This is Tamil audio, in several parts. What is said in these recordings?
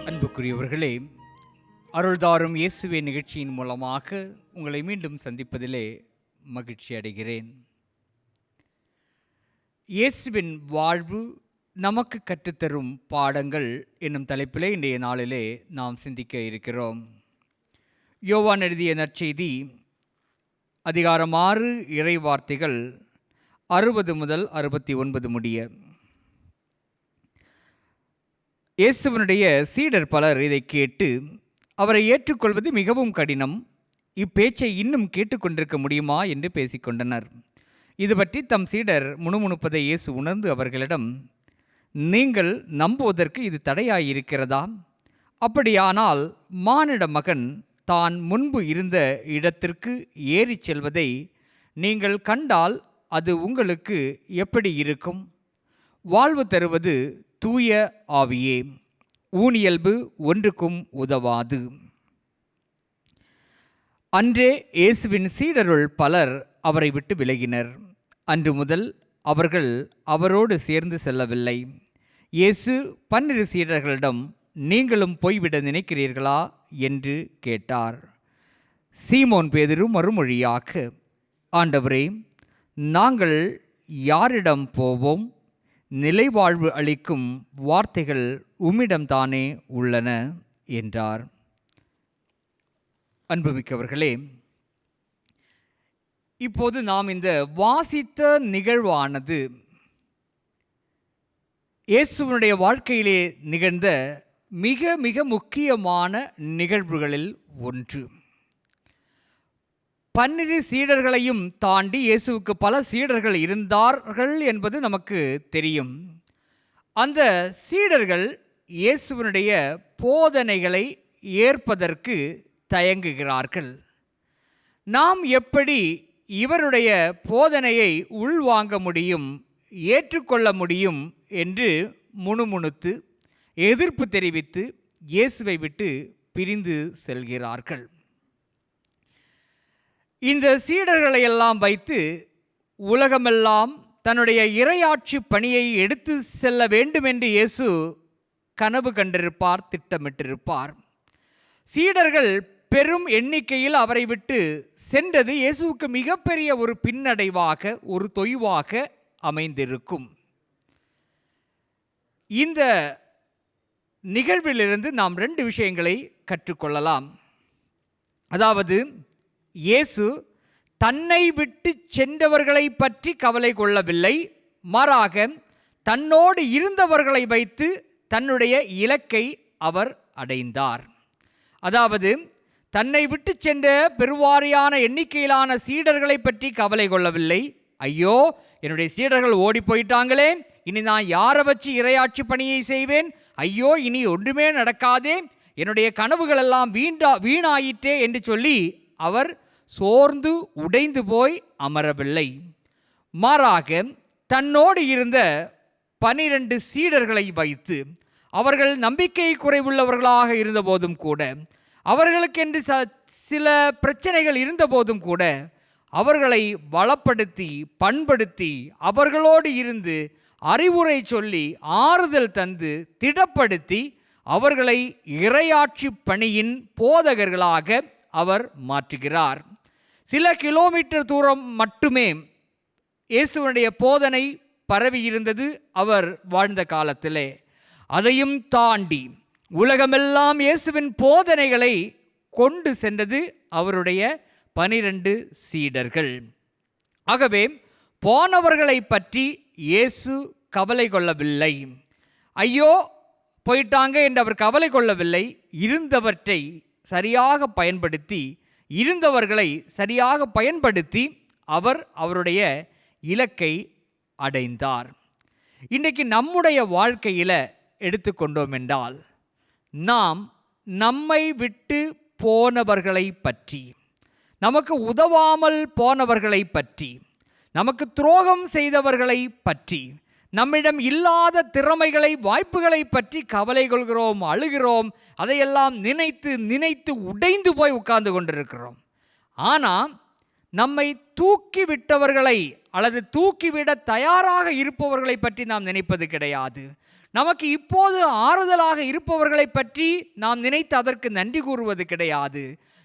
அன்புக்குரியவர்களே, அருள்தாரும் இயேசுவே நிகழ்ச்சியின் மூலமாக உங்களை மீண்டும் சந்திப்பதிலே மகிழ்ச்சி அடைகிறேன். இயேசுவின் வாழ்வு நமக்கு கற்றுத்தரும் பாடங்கள் என்னும் தலைப்பிலே இன்றைய நாளிலே நாம் சிந்திக்க இருக்கிறோம். யோவான் எழுதிய நற்செய்தி அதிகாரம் 6 இறை வார்த்தைகள் 60 முதல் 69 முடிய. இயேசுவினுடைய சீடர் பலர் இதை கேட்டு அவரை ஏற்றுக்கொள்வது மிகவும் கடினம், இப்பேச்சை இன்னும் கேட்டுக்கொண்டிருக்க முடியுமா என்று பேசிக்கொண்டனர். இது பற்றி தம் சீடர் முணுமுணுப்பதை இயேசு உணர்ந்து அவர்களிடம், நீங்கள் நம்புவதற்கு இது தடையாயிருக்கிறதா? அப்படியானால் மானிட மகன் தான் முன்பு இருந்த இடத்திற்கு ஏறிச் செல்வதை நீங்கள் கண்டால் அது உங்களுக்கு எப்படி இருக்கும்? வாழ்வு தருவது தூய ஆவியே, ஊனியல்பு ஒன்றுக்கும் உதவாது. அன்றே இயேசுவின் சீடருள் பலர் அவரை விட்டு விலகினர். அன்று முதல் அவர்கள் அவரோடு சேர்ந்து செல்லவில்லை. இயேசு 12 சீடர்களிடம், நீங்களும் போய்விட நினைக்கிறீர்களா என்று கேட்டார். சீமோன் பேதுரு மறுமொழியாக, ஆண்டவரே, நாங்கள் யாரிடம் போவோம்? நிலைவாழ்வு அளிக்கும் வார்த்தைகள் உம்மிடம்தானே உள்ளன என்றார். அன்புமிக்கவர்களே, இப்போது நாம் இந்த வாசித்த நிகழ்வானது இயேசுவினுடைய வாழ்க்கையிலே நிகழ்ந்த மிக மிக முக்கியமான நிகழ்வுகளில் ஒன்று. 12 சீடர்களையும் தாண்டி இயேசுவுக்கு பல சீடர்கள் இருந்தார்கள் என்பது நமக்கு தெரியும். அந்த சீடர்கள் இயேசுவினுடைய போதனைகளை ஏற்பதற்கு தயங்குகிறார்கள். நாம் எப்படி இவருடைய போதனையை உள்வாங்க முடியும், ஏற்றுக்கொள்ள முடியும் என்று முணுமுணுத்து எதிர்ப்பு தெரிவித்து இயேசுவை விட்டு பிரிந்து செல்கிறார்கள். இந்த சீடர்களை எல்லாம் வைத்து உலகமெல்லாம் தன்னுடைய இறையாட்சி பணியை எடுத்து செல்ல வேண்டும் என்று இயேசு கனவு கண்டிருப்பார், திட்டமிட்டிருப்பார். சீடர்கள் பெரும் எண்ணிக்கையில் அவரை விட்டு சென்றது இயேசுவுக்கு மிகப்பெரிய ஒரு பின்னடைவாக, ஒரு தொய்வாக அமைந்திருக்கும். இந்த நிகழ்விலிருந்து நாம் 2 விஷயங்களை கற்றுக்கொள்ளலாம். அதாவது, இயேசு தன்னை விட்டு சென்றவர்களை பற்றி கவலை கொள்ளவில்லை, மாறாக தன்னோடு இருந்தவர்களை வைத்து தன்னுடைய இலக்கை அவர் அடைந்தார். அதாவது, தன்னை விட்டு சென்ற பெருவாரியான எண்ணிக்கையிலான சீடர்களை பற்றி கவலை கொள்ளவில்லை. ஐயோ, என்னுடைய சீடர்கள் ஓடி போயிட்டாங்களே, இனி நான் யாரை வச்சு இறையாட்சி பணியை செய்வேன்? ஐயோ, இனி ஒன்றுமே நடக்காதே, என்னுடைய கனவுகள் எல்லாம் வீணாயிற்றே என்று சொல்லி அவர் சோர்ந்து உடைந்து போய் அமரவில்லை. மாறாக தன்னோடு இருந்த 12 சீடர்களை வைத்து, அவர்கள் நம்பிக்கை குறைவுள்ளவர்களாக இருந்தபோதும் கூட, அவர்களுக்கென்று சில பிரச்சனைகள் இருந்தபோதும் கூட, அவர்களை வளப்படுத்தி பண்படுத்தி அவர்களோடு இருந்து அறிவுரை சொல்லி ஆறுதல் தந்து திடப்படுத்தி அவர்களை இறையாட்சி பணியின் போதகர்களாக அவர் மாற்றுகிறார். சில கிலோமீட்டர் தூரம் மட்டுமே இயேசுவினுடைய போதனை பரவி இருந்தது அவர் வாழ்ந்த காலத்திலே. அதையும் தாண்டி உலகமெல்லாம் இயேசுவின் போதனைகளை கொண்டு சென்றது அவருடைய 12 சீடர்கள். ஆகவே போனவர்களை பற்றி இயேசு கவலை கொள்ளவில்லை. ஐயோ போயிட்டாங்க என்று அவர் கவலை கொள்ளவில்லை. இருந்தவற்றை சரியாக பயன்படுத்தி, இருந்தவர்களை சரியாக பயன்படுத்தி அவர் அவருடைய இலக்கை அடைந்தார். இன்றைக்கு நம்முடைய வாழ்க்கையில் எடுத்துக்கொண்டோம் என்றால், நாம் நம்மை விட்டு போனவர்களை பற்றி, நமக்கு உதவாமல் போனவர்களை பற்றி, நமக்கு துரோகம் செய்தவர்களை பற்றி, நம்மிடம் இல்லாத திறமைகளை வாய்ப்புகளை பற்றி கவலை கொள்கிறோம், அழுகிறோம். அதையெல்லாம் நினைத்து நினைத்து உடைந்து போய் உட்கார்ந்து கொண்டிருக்கிறோம். ஆனால் நம்மை தூக்கிவிட்டவர்களை அல்லது தூக்கிவிட தயாராக இருப்பவர்களை பற்றி நாம் நினைப்பது கிடையாது. நமக்கு இப்போது ஆறுதலாக இருப்பவர்களை பற்றி நாம் நினைத்து அதற்கு நன்றி கூறுவது கிடையாது.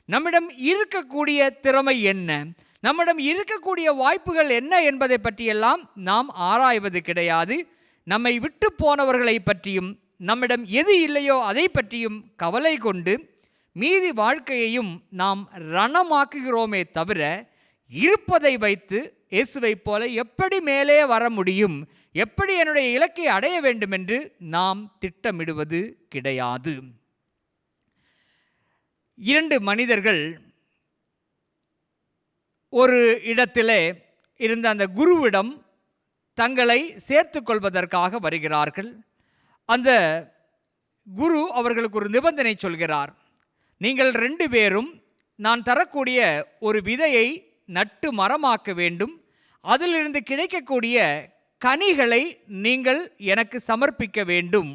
நம்மிடம் இருக்கக்கூடிய திறமை என்ன, நம்மிடம் இருக்கக்கூடிய வாய்ப்புகள் என்ன என்பதை பற்றியெல்லாம் நாம் ஆராய்வது கிடையாது. நம்மை விட்டு போனவர்களை பற்றியும் நம்மிடம் எது இல்லையோ அதை பற்றியும் கவலை கொண்டு மீதி வாழ்க்கையையும் நாம் ரணமாக்குகிறோமே தவிர, இருப்பதை வைத்து இயேசுவை போல எப்படி மேலே வர முடியும், எப்படி என்னுடைய இலக்கை அடைய வேண்டும் என்று நாம் திட்டமிடுவது கிடையாது. 2 மனிதர்கள் ஒரு இடத்திலே இருந்த அந்த குருவிடம் தங்களை சேர்த்து கொள்வதற்காக வருகிறார்கள். அந்த குரு அவர்களுக்கு ஒரு நிபந்தனை சொல்கிறார். நீங்கள் 2 பேரும் நான் தரக்கூடிய ஒரு விதையை நட்டு மரமாக்க வேண்டும். அதிலிருந்து கிடைக்கக்கூடிய கனிகளை நீங்கள் எனக்கு சமர்ப்பிக்க வேண்டும்.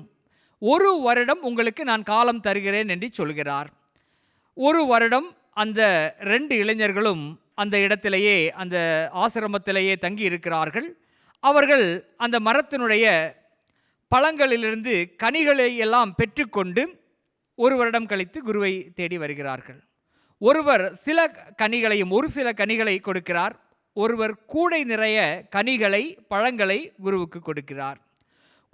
1 வருடம் உங்களுக்கு நான் காலம் தருகிறேன் என்று சொல்கிறார். 1 வருடம் அந்த 2 இளைஞர்களும் அந்த இடத்திலேயே, அந்த ஆசிரமத்திலேயே தங்கி இருக்கிறார்கள். அவர்கள் அந்த மரத்தினுடைய பழங்களிலிருந்து கனிகளை எல்லாம் பெற்றுக்கொண்டு 1 வருடம் கழித்து குருவை தேடி வருகிறார்கள். ஒருவர் சில கனிகளையும் ஒரு சில கனிகளை கொடுக்கிறார். ஒருவர் கூடை நிறைய கனிகளை, பழங்களை குருவுக்கு கொடுக்கிறார்.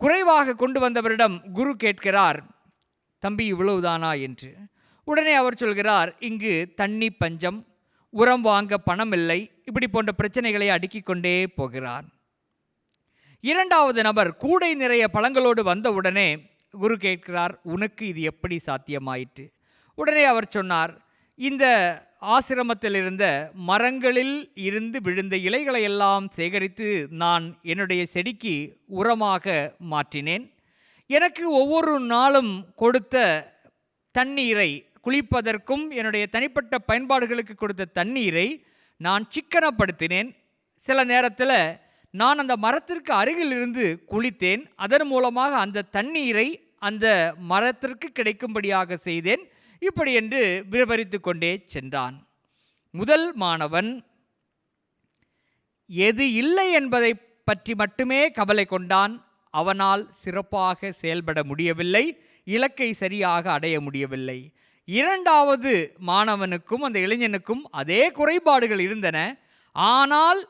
குறைவாக கொண்டு வந்தவரிடம் குரு கேட்கிறார், தம்பி இவ்வளவுதானா என்று. உடனே அவர் சொல்கிறார், இங்கு தண்ணி பஞ்சம், உரம் வாங்க பணம் இல்லை, இப்படி போன்ற பிரச்சனைகளை அடுக்கிக் கொண்டே போகிறார். 2வது நபர் கூடை நிறைய பழங்களோடு வந்தவுடனே குரு கேட்கிறார், உனக்கு இது எப்படி சாத்தியமாயிற்று? உடனே அவர் சொன்னார், இந்த ஆசிரமத்தில் இருந்த மரங்களில் இருந்து விழுந்த இலைகளை எல்லாம் சேகரித்து நான் என்னுடைய செடிக்கு உரமாக மாற்றினேன். எனக்கு ஒவ்வொரு நாளும் கொடுத்த தண்ணீரை, குளிப்பதற்கும் என்னுடைய தனிப்பட்ட பயன்பாடுகளுக்கு கொடுத்த தண்ணீரை நான் சிக்கனப்படுத்தினேன். சில நேரத்தில் நான் அந்த மரத்திற்கு அருகில் இருந்து குளித்தேன். அதன் மூலமாக அந்த தண்ணீரை அந்த மரத்திற்கு கிடைக்கும்படியாக செய்தேன். இப்படி என்று விவரித்து கொண்டே சென்றான். முதல் மாணவன் எது இல்லை என்பதை பற்றி மட்டுமே கவலை கொண்டான். அவனால் சிறப்பாக செயல்பட முடியவில்லை, இலக்கை சரியாக அடைய முடியவில்லை. 2வது மாணவனுக்கும் அந்த இளைஞனுக்கும் அதே குறைபாடுகள் இருந்தன. ஆனால்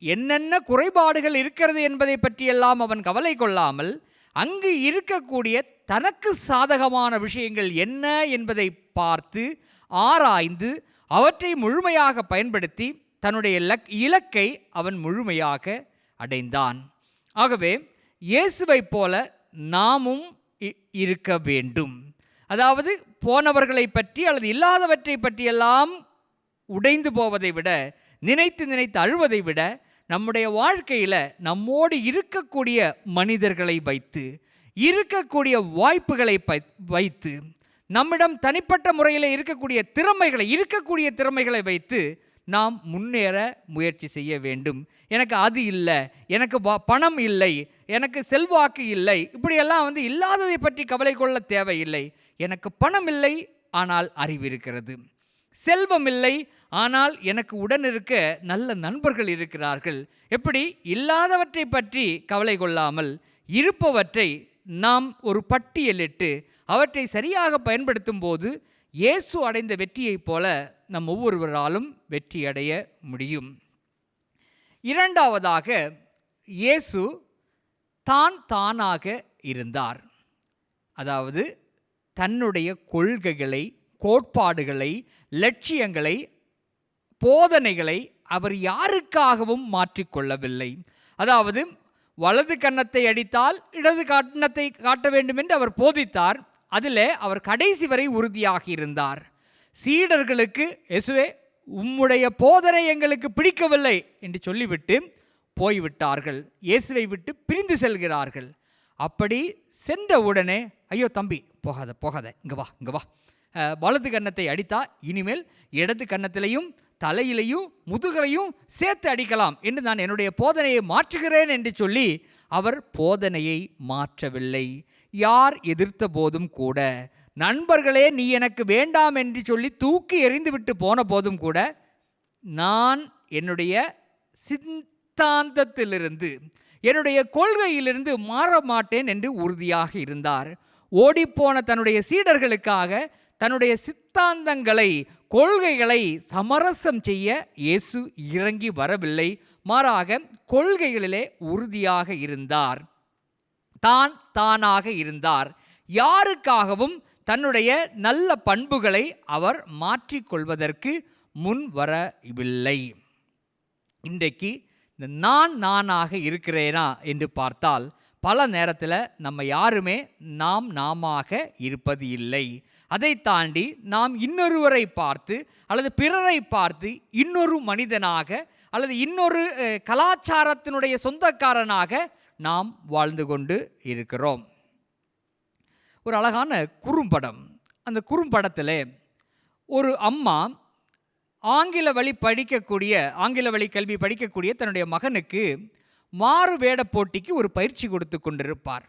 என்னென்ன குறைபாடுகள் இருக்கிறது என்பதை பற்றியெல்லாம் அவன் கவலை கொள்ளாமல், அங்கு இருக்கக்கூடிய தனக்கு சாதகமான விஷயங்கள் என்ன என்பதை பார்த்து ஆராய்ந்து அவற்றை முழுமையாக பயன்படுத்தி தன்னுடைய இலக்கை அவன் முழுமையாக அடைந்தான். ஆகவே இயேசுவை போல நாமும் இருக்க வேண்டும். அதாவது போனவர்களை பற்றி அல்லது இல்லாதவற்றை பற்றியெல்லாம் உடைந்து போவதை விட, நினைத்து நினைத்து அழுவதை விட, நம்முடைய வாழ்க்கையில் நம்மோடு இருக்கக்கூடிய மனிதர்களை வைத்து, இருக்கக்கூடிய வாய்ப்புகளை வைத்து, நம்மிடம் தனிப்பட்ட முறையில் இருக்கக்கூடிய திறமைகளை வைத்து நாம் முன்னேற முயற்சி செய்ய வேண்டும். எனக்கு அது இல்லை, எனக்கு பணம் இல்லை, எனக்கு செல்வாக்கு இல்லை, இப்படியெல்லாம் இல்லாததை பற்றி கவலை கொள்ள தேவையில்லை. எனக்கு பணம் இல்லை, ஆனால் அறிவு இருக்கிறது. செல்வம் இல்லை, ஆனால் எனக்கு உடன் இருக்க நல்ல நண்பர்கள் இருக்கிறார்கள். எப்படி? இல்லாதவற்றை பற்றி கவலை கொள்ளாமல் இருப்பவற்றை நாம் ஒரு பட்டியலிட்டு அவற்றை சரியாக பயன்படுத்தும் போது இயேசு அடைந்த வெற்றியைப் போல நம் ஒவ்வொருவராலும் வெற்றி அடைய முடியும். 2வதாக இயேசு தானாக இருந்தார். அதாவது தன்னுடைய கொள்கைகளை, கோட்பாடுகளை, லட்சியங்களை, போதனைகளை அவர் யாருக்காகவும் மாற்றிக்கொள்ளவில்லை. அதாவது வலது கன்னத்தை அடித்தால் இடது கன்னத்தை காட்ட வேண்டும் என்று அவர் போதித்தார். அதில் அவர் கடைசி வரை உறுதியாக இருந்தார். சீடர்களுக்கு, இயேசுவே உம்முடைய போதனை எங்களுக்கு பிடிக்கவில்லை என்று சொல்லிவிட்டு போய்விட்டார்கள். இயேசுவை விட்டு பிரிந்து செல்கிறார்கள். அப்படி சென்ற உடனே, ஐயோ தம்பி போகாத, இங்கே வா, வலது கன்னத்தை அடித்தா இனிமேல் இடது கன்னத்திலையும் தலையிலையும் முதுகலையும் சேர்த்து அடிக்கலாம் என்று நான் என்னுடைய போதனையை மாற்றுகிறேன் என்று சொல்லி அவர் போதனையை மாற்றவில்லை. யார் எதிர்த்த போதும் கூட, நண்பர்களே நீ எனக்கு வேண்டாம் என்று சொல்லி தூக்கி எறிந்து விட்டு போன போதும் கூட, நான் என்னுடைய சித்தாந்தத்திலிருந்து, என்னுடைய கொள்கையிலிருந்து மாற மாட்டேன் என்று உறுதியாக இருந்தார். ஓடிப்போன தன்னுடைய சீடர்களுக்காக தன்னுடைய சித்தாந்தங்களை, கொள்கைகளை சமரசம் செய்ய இயேசு இறங்கி வரவில்லை. மாறாக கொள்கைகளிலே உறுதியாக இருந்தார். தானாக இருந்தார். யாருக்காகவும் தன்னுடைய நல்ல பண்புகளை அவர் மாற்றிக்கொள்வதற்கு முன் வரவில்லை. இன்றைக்கு இந்த நானாக இருக்கிறேனா என்று பார்த்தால் பல நேரத்தில் நம்ம யாருமே நாமாக இருப்பது இல்லை. அதை தாண்டி நாம் இன்னொருவரை பார்த்து அல்லது பிறரை பார்த்து இன்னொரு மனிதனாக அல்லது இன்னொரு கலாச்சாரத்தினுடைய சொந்தக்காரனாக நாம் வாழ்ந்து கொண்டு இருக்கிறோம். ஒரு அழகான குறும்படம். அந்த குறும்படத்தில் ஒரு அம்மா ஆங்கில வழி கல்வி படிக்கக்கூடிய தன்னுடைய மகனுக்கு மாறு வேட போட்டிக்கு ஒரு பயிற்சி கொடுத்து கொண்டிருப்பார்.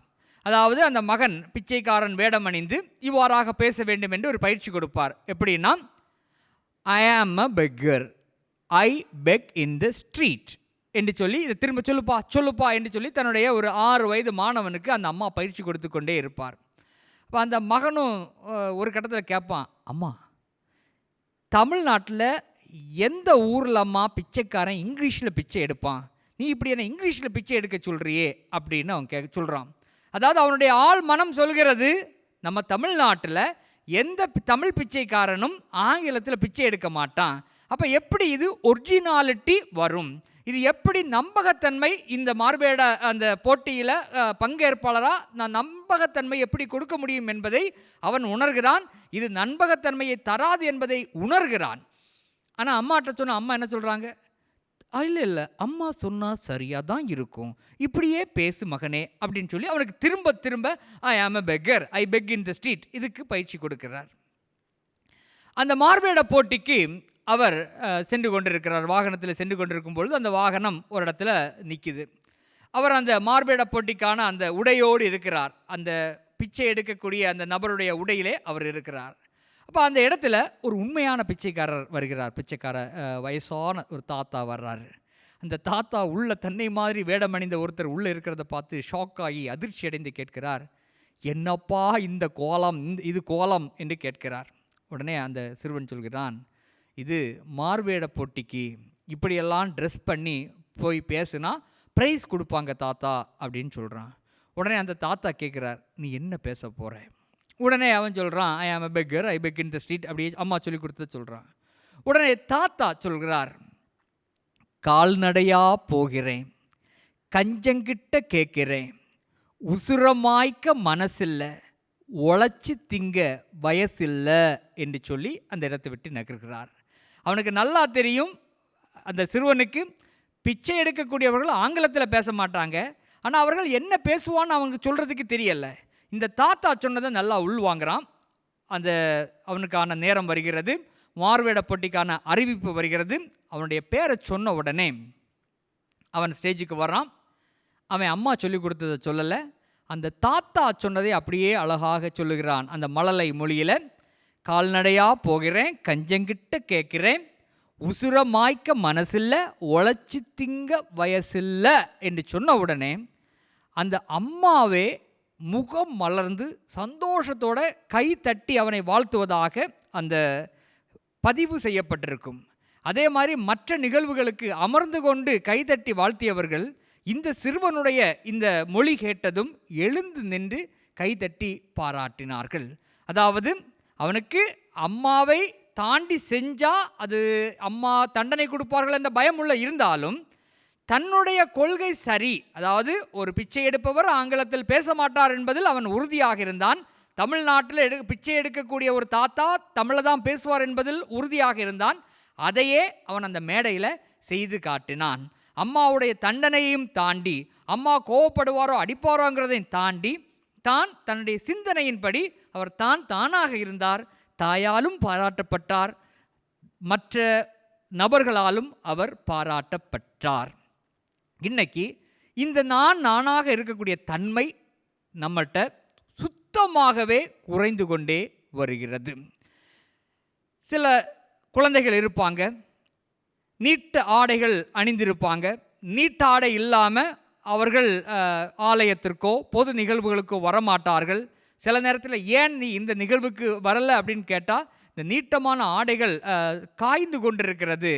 அதாவது அந்த மகன் பிச்சைக்காரன் வேடம் அணிந்து இவ்வாறாக பேச வேண்டும் என்று ஒரு பயிற்சி கொடுப்பார். எப்படின்னா, ஐ ஆம் அ beggar, I peg in the street என்று சொல்லி இதை திரும்ப சொல்லுப்பா என்று சொல்லி தன்னுடைய ஒரு 6 வயது மாணவனுக்கு அந்த அம்மா பயிற்சி கொடுத்து கொண்டே இருப்பார். அப்போ அந்த மகனும் ஒரு கட்டத்தில் கேட்பான், அம்மா, தமிழ்நாட்டில் எந்த ஊரில் அம்மா பிச்சைக்காரன் இங்கிலீஷில் பிச்சை எடுப்பான், நீ இப்படி என்ன இங்கிலீஷில் பிச்சை எடுக்க சொல்கிறியே அப்படின்னு அவன் சொல்கிறான். அதாவது அவனுடைய ஆள் மனம் சொல்கிறது, நம்ம தமிழ்நாட்டில் எந்த தமிழ் பிச்சைக்காரனும் ஆங்கிலத்தில் பிச்சை எடுக்க மாட்டான். அப்போ எப்படி இது ஒரிஜினாலிட்டி வரும், இது எப்படி நம்பகத்தன்மை, இந்த மார்வேட அந்த போட்டியில் பங்கேற்பாளராக நான் நம்பகத்தன்மை எப்படி கொடுக்க முடியும் என்பதை அவன் உணர்கிறான். இது நம்பகத்தன்மையை தராது என்பதை உணர்கிறான். ஆனால் அம்மாட்ட சொன்ன அம்மா என்ன சொல்கிறாங்க, இல்லை அம்மா சொன்னால் சரியாக தான் இருக்கும், இப்படியே பேசு மகனே அப்படின்னு சொல்லி அவனுக்கு திரும்ப ஐ ஆம் எ beggar, I peg in the street இதுக்கு பயிற்சி கொடுக்கிறார். அந்த மார்வேட போட்டிக்கு அவர் சென்று கொண்டிருக்கிறார். வாகனத்தில் சென்று கொண்டிருக்கும் பொழுது அந்த வாகனம் ஒரு இடத்துல நிற்கிது. அவர் அந்த மார்வேட போட்டிக்கான அந்த உடையோடு இருக்கிறார். அந்த பிச்சை எடுக்கக்கூடிய அந்த நபருடைய உடையிலே அவர் இருக்கிறார். அப்போ அந்த இடத்துல ஒரு உண்மையான பிச்சைக்காரர் வருகிறார். வயசான ஒரு தாத்தா வர்றாரு. அந்த தாத்தா உள்ள தன்னை மாதிரி வேடம் அணிந்த ஒருத்தர் உள்ளே இருக்கிறத பார்த்து ஷாக் ஆகி அதிர்ச்சி அடைந்து கேட்கிறார், என்னப்பா இந்த கோலம், இது கோலம் என்று கேட்கிறார். உடனே அந்த சிறுவன் சொல்கிறான், இது மார்வேட போட்டிக்கு இப்படியெல்லாம் ட்ரெஸ் பண்ணி போய் பேசுனா ப்ரைஸ் கொடுப்பாங்க தாத்தா அப்படின்னு சொல்கிறான். உடனே அந்த தாத்தா கேட்குறார், நீ என்ன பேச போகிற? உடனே அவன் சொல்கிறான், ஐ ஆம் எ beggar, I peg in the street அப்படியே அம்மா சொல்லி கொடுத்து சொல்கிறான். உடனே தாத்தா சொல்கிறார், கால்நடையாக போகிறேன், கஞ்சங்கிட்ட கேட்கிறேன், உசுரமாய்க்க மனசில்லை, உழைச்சி திங்க வயசில்லை என்று சொல்லி அந்த இடத்தை விட்டு நகர்கிறார். அவனுக்கு நல்லா தெரியும், அந்த சிறுவனுக்கு பிச்சை எடுக்கக்கூடியவர்கள் ஆங்கிலத்தில் பேச மாட்டாங்க, ஆனால் அவர்கள் என்ன பேசுவான்னு அவனுக்கு சொல்கிறதுக்கு தெரியலை. இந்த தாத்தா சொன்னதை நல்லா உள்வாங்கிறான். அவனுக்கான நேரம் வருகிறது, மார்வேட போட்டிக்கான அறிவிப்பு வருகிறது. அவனுடைய பேரை சொன்ன உடனே அவன் ஸ்டேஜுக்கு வர்றான். அவன் அம்மா சொல்லி கொடுத்ததை சொல்லலை, அந்த தாத்தா சொன்னதை அப்படியே அழகாக சொல்லுகிறான். அந்த மழலை மொழியில், கால்நடையாக போகிறேன், கஞ்சங்கிட்ட கேட்கிறேன், உசுரமாய்க்க மனசில்லை, உழைச்சி திங்க வயசில்லை என்று சொன்ன உடனே அந்த அம்மாவே முகம் மலர்ந்து சந்தோஷத்தோட கை தட்டி அவனை வாழ்த்துவதாக அந்த பதிவு செய்யப்பட்டிருக்கும். அதே மாதிரி மற்ற நிகழ்வுகளுக்கு அமர்ந்து கொண்டு கைதட்டி வாழ்த்தியவர்கள் இந்த சிறுவனுடைய இந்த மொழி கேட்டதும் எழுந்து நின்று கைதட்டி பாராட்டினார்கள். அதாவது அவனுக்கு அம்மாவை தாண்டி செஞ்சால் அது அம்மா தண்டனை கொடுப்பார்கள் என்ற பயம் உள்ள இருந்தாலும் தன்னுடைய கொள்கை சரி, அதாவது ஒரு பிச்சை எடுப்பவர் ஆங்கிலத்தில் பேச மாட்டார் என்பதில் அவன் உறுதியாக இருந்தான். தமிழ்நாட்டில் பிச்சை எடுக்கக்கூடிய ஒரு தாத்தா தமிழை தான் பேசுவார் என்பதில் உறுதியாக இருந்தான். அதையே அவன் அந்த மேடையில் செய்து காட்டினான். அம்மாவுடைய தண்டனையும் தாண்டி, அம்மா கோவப்படுவாரோ அடிப்பாரோங்கிறதையும் தாண்டி தன்னுடைய சிந்தனையின்படி அவர் தானாக இருந்தார். தாயாலும் பாராட்டப்பட்டார், மற்ற நபர்களாலும் அவர் பாராட்டப்பட்டார். இன்னைக்கு இந்த நானாக இருக்கக்கூடிய தன்மை நம்மள்கிட்ட சுத்தமாகவே குறைந்து கொண்டே வருகிறது. சில குழந்தைகள் இருப்பாங்க, நீட்ட ஆடைகள் அணிந்திருப்பாங்க, நீட்ட ஆடை இல்லாமல் அவர்கள் ஆலயத்திற்கோ பொது நிகழ்வுகளுக்கோ வரமாட்டார்கள். சில நேரத்தில் ஏன் நீ இந்த நிகழ்வுக்கு வரலை அப்படின்னு கேட்டால், இந்த நீட்டமான ஆடைகள் காய்ந்து கொண்டிருக்கிறது,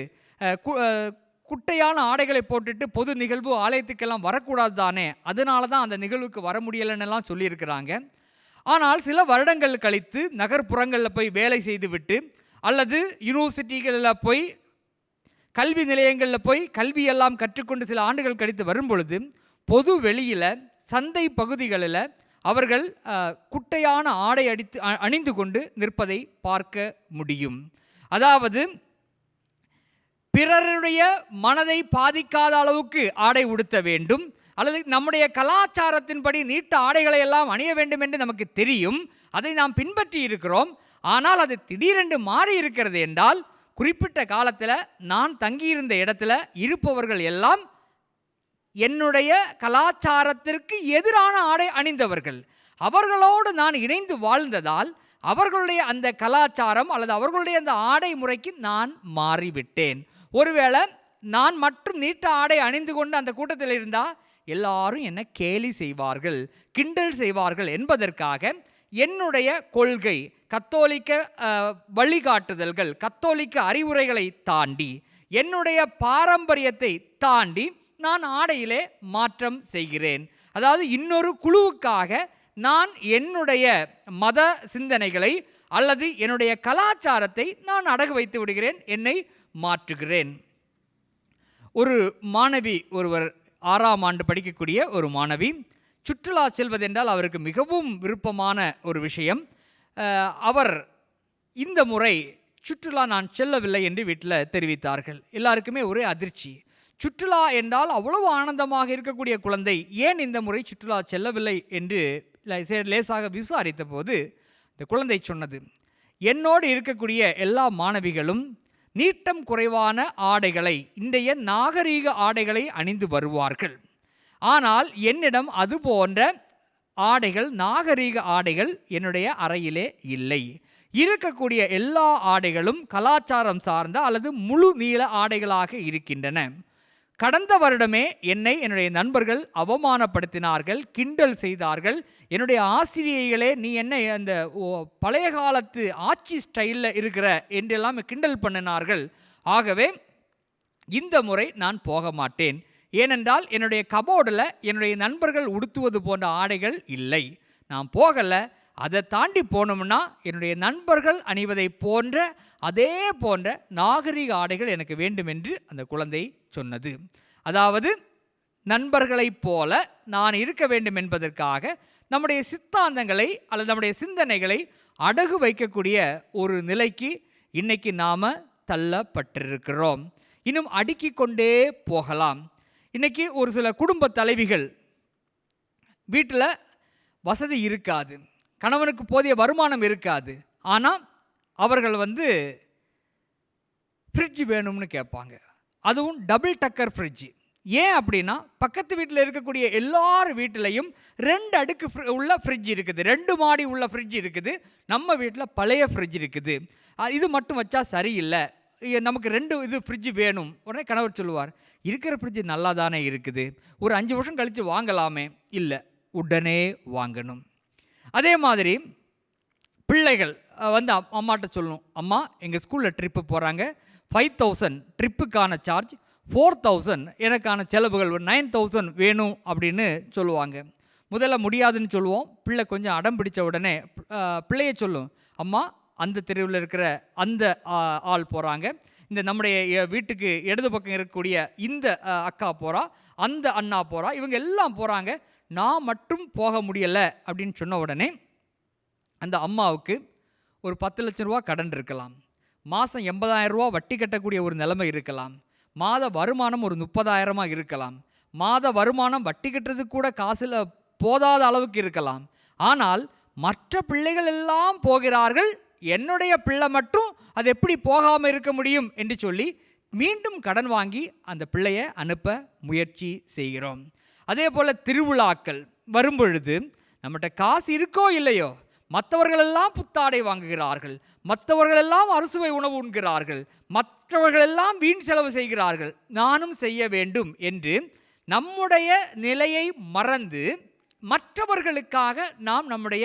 குட்டையான ஆடைகளை போட்டுட்டு பொது நிகழ்வு ஆலயத்துக்கெல்லாம் வரக்கூடாது தானே, அதனால தான் அந்த நிகழ்வுக்கு வர முடியலைன்னெல்லாம் சொல்லியிருக்கிறாங்க. ஆனால் சில வருடங்கள் கழித்து நகர்ப்புறங்களில் போய் வேலை செய்துவிட்டு அல்லது யூனிவர்சிட்டிகளில் போய் கல்வி நிலையங்களில் போய் கல்வியெல்லாம் கற்றுக்கொண்டு சில ஆண்டுகள் கழித்து வரும்பொழுது பொது வெளியில் சந்தை பகுதிகளில் அவர்கள் குட்டையான ஆடை அணிந்து கொண்டு நிற்பதை பார்க்க முடியும். அதாவது பிறருடைய மனதை பாதிக்காத அளவுக்கு ஆடை உடுத்த வேண்டும், அல்லது நம்முடைய கலாச்சாரத்தின்படி நீட்ட ஆடைகளை எல்லாம் அணிய வேண்டும் என்று நமக்கு தெரியும், அதை நாம் பின்பற்றி இருக்கிறோம். ஆனால் அது திடீரென்று மாறி இருக்கிறது என்றால், குறிப்பிட்ட காலத்தில் நான் தங்கியிருந்த இடத்துல இருப்பவர்கள் எல்லாம் என்னுடைய கலாச்சாரத்திற்கு எதிரான ஆடை அணிந்தவர்கள். அவர்களோடு நான் இணைந்து வாழ்ந்ததால் அவர்களுடைய அந்த கலாச்சாரம் அல்லது அவர்களுடைய அந்த ஆடை முறைக்கு நான் மாறிவிட்டேன். ஒருவேளை நான் மட்டும் நீட்ட ஆடை அணிந்து கொண்டு அந்த கூட்டத்தில் இருந்தால் எல்லாரும் என்னை கேலி செய்வார்கள், கிண்டல் செய்வார்கள் என்பதற்காக என்னுடைய கொள்கை, கத்தோலிக்க வழிகாட்டுதல்கள், கத்தோலிக்க அறிவுரைகளை தாண்டி, என்னுடைய பாரம்பரியத்தை தாண்டி நான் ஆடையிலே மாற்றம் செய்கிறேன். அதாவது இன்னொரு குழுவுக்காக நான் என்னுடைய மத சிந்தனைகளை அல்லது என்னுடைய கலாச்சாரத்தை நான் அடகு வைத்து விடுகிறேன், என்னை மாற்றுகிறேன். ஒரு மாணவி ஒருவர் 6ஆம் ஆண்டு படிக்கக்கூடிய ஒரு மாணவி சுற்றுலா செல்வதென்றால் அவருக்கு மிகவும் விருப்பமான ஒரு விஷயம். அவர் இந்த முறை சுற்றுலா நான் செல்லவில்லை என்று வீட்டில் தெரிவித்தார்கள். எல்லாருக்குமே ஒரே அதிர்ச்சி. சுற்றுலா என்றால் அவ்வளவு ஆனந்தமாக இருக்கக்கூடிய குழந்தை ஏன் இந்த முறை சுற்றுலா செல்லவில்லை என்று லேசாக விசாரித்த போது இந்த குழந்தை சொன்னது, என்னோடு இருக்கக்கூடிய எல்லா மாணவிகளும் நீட்டம் குறைவான ஆடைகளை, இன்றைய நாகரீக ஆடைகளை அணிந்து வருவார்கள். ஆனால் என்னிடம் அது போன்ற ஆடைகள், நாகரீக ஆடைகள் என்னுடைய அறையிலே இல்லை. இருக்கக்கூடிய எல்லா ஆடைகளும் கலாச்சாரம் சார்ந்த அல்லது முழு நீள ஆடைகளாக இருக்கின்றன. கடந்த வருடமே என்னை என்னுடைய நண்பர்கள் அவமானப்படுத்தினார்கள், கிண்டல் செய்தார்கள். என்னுடைய ஆசிரியைகளே நீ என்ன அந்த பழைய காலத்து ஆட்சி ஸ்டைலில் இருக்கிற என்றெல்லாம் கிண்டல் பண்ணினார்கள். ஆகவே இந்த முறை நான் போக மாட்டேன். ஏனென்றால் என்னுடைய கபோர்டில் என்னுடைய நண்பர்கள் உடுத்துவது போன்ற ஆடைகள் இல்லை. நான் போகலை. அதை தாண்டி போனோம்னா என்னுடைய நண்பர்கள் அணிவதை போன்ற அதே போன்ற நாகரிக ஆடைகள் எனக்கு வேண்டும் என்று அந்த குழந்தை சொன்னது. அதாவது நண்பர்களைப் போல நான் இருக்க வேண்டும் என்பதற்காக நம்முடைய சித்தாந்தங்களை அல்லது நம்முடைய சிந்தனைகளை அடகு வைக்கக்கூடிய ஒரு நிலைக்கு இன்னைக்கு நாம் தள்ளப்பட்டிருக்கிறோம். இன்னும் அடுக்கிக் கொண்டே போகலாம். இன்றைக்கி ஒரு சில குடும்ப தலைவிகள் வீட்டில் வசதி இருக்காது, கணவனுக்கு போதிய வருமானம் இருக்காது, ஆனால் அவர்கள் ஃப்ரிட்ஜ் வேணும்னு கேட்பாங்க. அதுவும் டபுள் டக்கர் ஃப்ரிட்ஜ். ஏன் அப்படின்னா பக்கத்து வீட்டில் இருக்கக்கூடிய எல்லார் வீட்டிலையும் 2 அடுக்கு உள்ள ஃப்ரிட்ஜ் இருக்குது, 2 மாடி உள்ள ஃப்ரிட்ஜ் இருக்குது. நம்ம வீட்டில் பழைய ஃப்ரிட்ஜ் இருக்குது. இது மட்டும் வச்சா சரியில்லை, நமக்கு 2 இது ஃப்ரிட்ஜ் வேணும். உடனே கணவர் சொல்லுவார், இருக்கிற ஃப்ரிட்ஜ் நல்லா தானே இருக்குது, ஒரு 5 வருஷம் கழித்து வாங்கலாமே. இல்லை, உடனே வாங்கணும். அதே மாதிரி பிள்ளைகள் அம்மாட்ட சொல்லணும், அம்மா எங்கள் ஸ்கூலில் ட்ரிப்பு போகிறாங்க, 5000 ட்ரிப்புக்கான சார்ஜ், 4000 எனக்கான செலவுகள், 9000 வேணும் அப்படின்னு சொல்லுவாங்க. முதல்ல முடியாதுன்னு சொல்லுவோம். பிள்ளை கொஞ்சம் அடம் பிடித்த உடனே பிள்ளைய சொல்லும், அம்மா அந்த தெருவில் இருக்கிற அந்த ஆள் போகிறாங்க, இந்த நம்முடைய வீட்டுக்கு இடது பக்கம் இருக்கக்கூடிய இந்த அக்கா போகிறா, அந்த அண்ணா போகிறா, இவங்க எல்லாம் போகிறாங்க, நான் மட்டும் போக முடியலை அப்படின்னு சொன்ன உடனே அந்த அம்மாவுக்கு ஒரு 10 லட்சம் ரூபா கடன் இருக்கலாம், மாதம் 80,000 ரூபா வட்டி கட்டக்கூடிய ஒரு நிலைமை இருக்கலாம், மாத வருமானம் ஒரு 30,000 இருக்கலாம், மாத வருமானம் வட்டி கட்டுறதுக்கு கூட காசில் போதாத அளவுக்கு இருக்கலாம். ஆனால் மற்ற பிள்ளைகள் எல்லாம் போகிறார்கள், என்னுடைய பிள்ளை மட்டும் அது எப்படி போகாமல் இருக்க முடியும் என்று சொல்லி மீண்டும் கடன் வாங்கி அந்த பிள்ளையை அனுப்ப முயற்சி செய்கிறோம். அதே போல் திருவிழாக்கள் வரும்பொழுது நம்மகிட்ட காசு இருக்கோ இல்லையோ, மற்றவர்களெல்லாம் புத்தாடை வாங்குகிறார்கள், மற்றவர்களெல்லாம் அறுசுவை உணவு உண்கிறார்கள், மற்றவர்களெல்லாம் வீண் செலவு செய்கிறார்கள், நானும் செய்ய வேண்டும் என்று நம்முடைய நிலையை மறந்து மற்றவர்களுக்காக நாம் நம்முடைய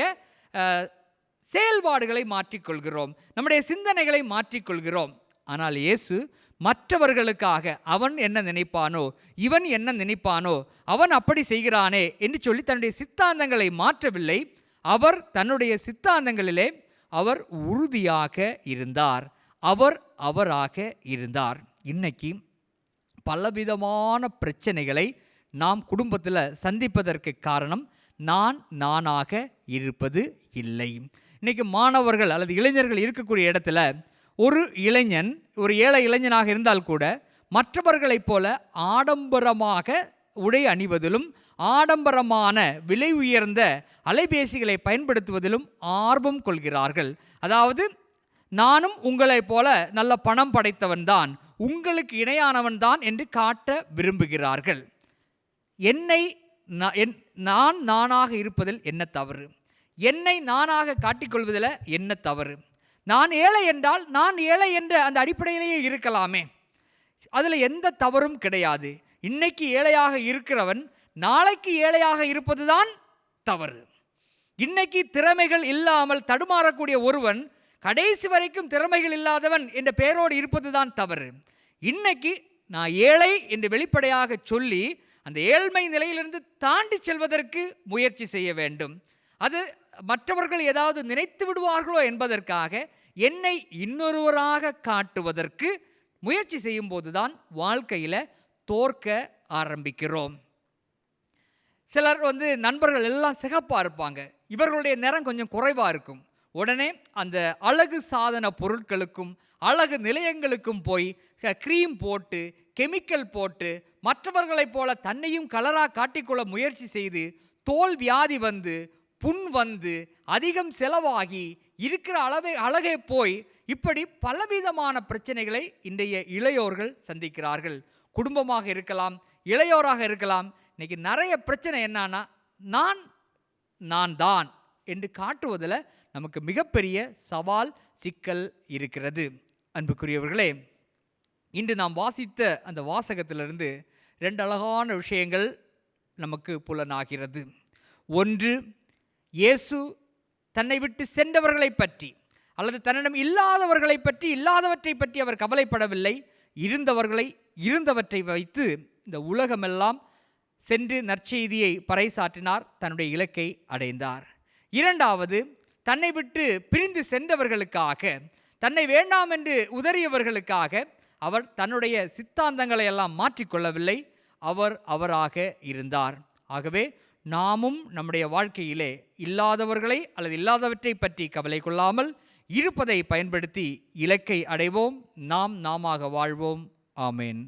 செயல்பாடுகளை மாற்றிக்கொள்கிறோம், நம்முடைய சிந்தனைகளை மாற்றிக்கொள்கிறோம். ஆனால் இயேசு மற்றவர்களுக்காக அவன் என்ன நினைப்பானோ, இவன் என்ன நினைப்பானோ, அவன் அப்படி செய்கிறானே என்று சொல்லி தன்னுடைய சித்தாந்தங்களை மாற்றவில்லை. அவர் தன்னுடைய சித்தாந்தங்களிலே அவர் உறுதியாக இருந்தார். அவர் அவராக இருந்தார். இன்னைக்கு பலவிதமான பிரச்சனைகளை நாம் குடும்பத்தில் சந்திப்பதற்கு காரணம் நானாக இருப்பது இல்லை. இன்னைக்கு மாணவர்கள் அல்லது இளைஞர்கள் இருக்கக்கூடிய இடத்துல ஒரு இளைஞன், ஒரு ஏழை இளைஞனாக இருந்தால் கூட மற்றவர்களைப் போல ஆடம்பரமாக உடை அணிவதிலும் ஆடம்பரமான விலை உயர்ந்த அலைபேசிகளை பயன்படுத்துவதிலும் ஆர்வம் கொள்கிறார்கள். அதாவது நானும் உங்களைப் போல நல்ல பணம் படைத்தவன் தான், உங்களுக்கு இணையானவன் தான் என்று காட்ட விரும்புகிறார்கள். நான் நானாக இருப்பதில் என்ன தவறு? என்னை நானாக காட்டிக்கொள்வதில் என்ன தவறு? நான் ஏழை என்றால் நான் ஏழை என்ற அந்த அடிப்படையிலேயே இருக்கலாமே, அதில் எந்த தவறும் கிடையாது. இன்னைக்கு ஏழையாக இருக்கிறவன் நாளைக்கு ஏழையாக இருப்பது தான் தவறு. இன்னைக்கு திறமைகள் இல்லாமல் தடுமாறக்கூடிய ஒருவன் கடைசி வரைக்கும் திறமைகள் இல்லாதவன் என்ற பெயரோடு இருப்பது தான் தவறு. இன்னைக்கு நான் ஏழை என்று வெளிப்படையாக சொல்லி அந்த ஏழ்மை நிலையிலிருந்து தாண்டி செல்வதற்கு முயற்சி செய்ய வேண்டும். அது மற்றவர்கள் ஏதாவது நினைத்து விடுவார்களோ என்பதற்காக என்னை இன்னொருவராக காட்டுவதற்கு முயற்சி செய்யும் போதுதான் வாழ்க்கையில் தோற்க ஆரம்பிக்கிறோம். சிலர் நண்பர்கள் எல்லாம் சிகப்பாக இருப்பாங்க, இவர்களுடைய நிறம் கொஞ்சம் குறைவாக இருக்கும். உடனே அந்த அழகு சாதன பொருட்களுக்கும் அழகு நிலையங்களுக்கும் போய் க்ரீம் போட்டு கெமிக்கல் போட்டு மற்றவர்களைப் போல தன்னையும் கலராக காட்டிக்கொள்ள முயற்சி செய்து தோல் வியாதி புண் அதிகம் செலவாகி இருக்கிற அழகே போய் இப்படி பலவிதமான பிரச்சனைகளை இன்றைய இளையோர்கள் சந்திக்கிறார்கள். குடும்பமாக இருக்கலாம், இளையோராக இருக்கலாம். இன்னைக்கு நிறைய பிரச்சனை என்னன்னா நான் தான் என்று காட்டுவதில் நமக்கு மிகப்பெரிய சவால், சிக்கல் இருக்கிறது. அன்புக்குரியவர்களே, இன்று நாம் வாசித்த அந்த வாசகத்திலிருந்து 2 அழகான விஷயங்கள் நமக்கு புலனாகிறது. ஒன்று, இயேசு தன்னை விட்டு சென்றவர்களை பற்றி அல்லது தன்னிடம் இல்லாதவர்களை பற்றி, இல்லாதவற்றை பற்றி அவர் கவலைப்படவில்லை. இருந்தவற்றை வைத்து இந்த உலகமெல்லாம் சென்று நற்செய்தியை பறைசாற்றினார், தன்னுடைய இலக்கை அடைந்தார். இரண்டாவது, தன்னை விட்டு பிரிந்து சென்றவர்களுக்காக, தன்னை வேண்டாம் என்று உதறியவர்களுக்காக அவர் தன்னுடைய சித்தாந்தங்களை எல்லாம் மாற்றிக்கொள்ளவில்லை, அவர் அவராக இருந்தார். ஆகவே நாமும் நம்முடைய வாழ்க்கையிலே இல்லாதவர்களை அல்லது இல்லாதவற்றை பற்றி கவலை கொள்ளாமல் இருப்பதை பயன்படுத்தி இலக்கை அடைவோம். நாமாக வாழ்வோம். ஆமேன்.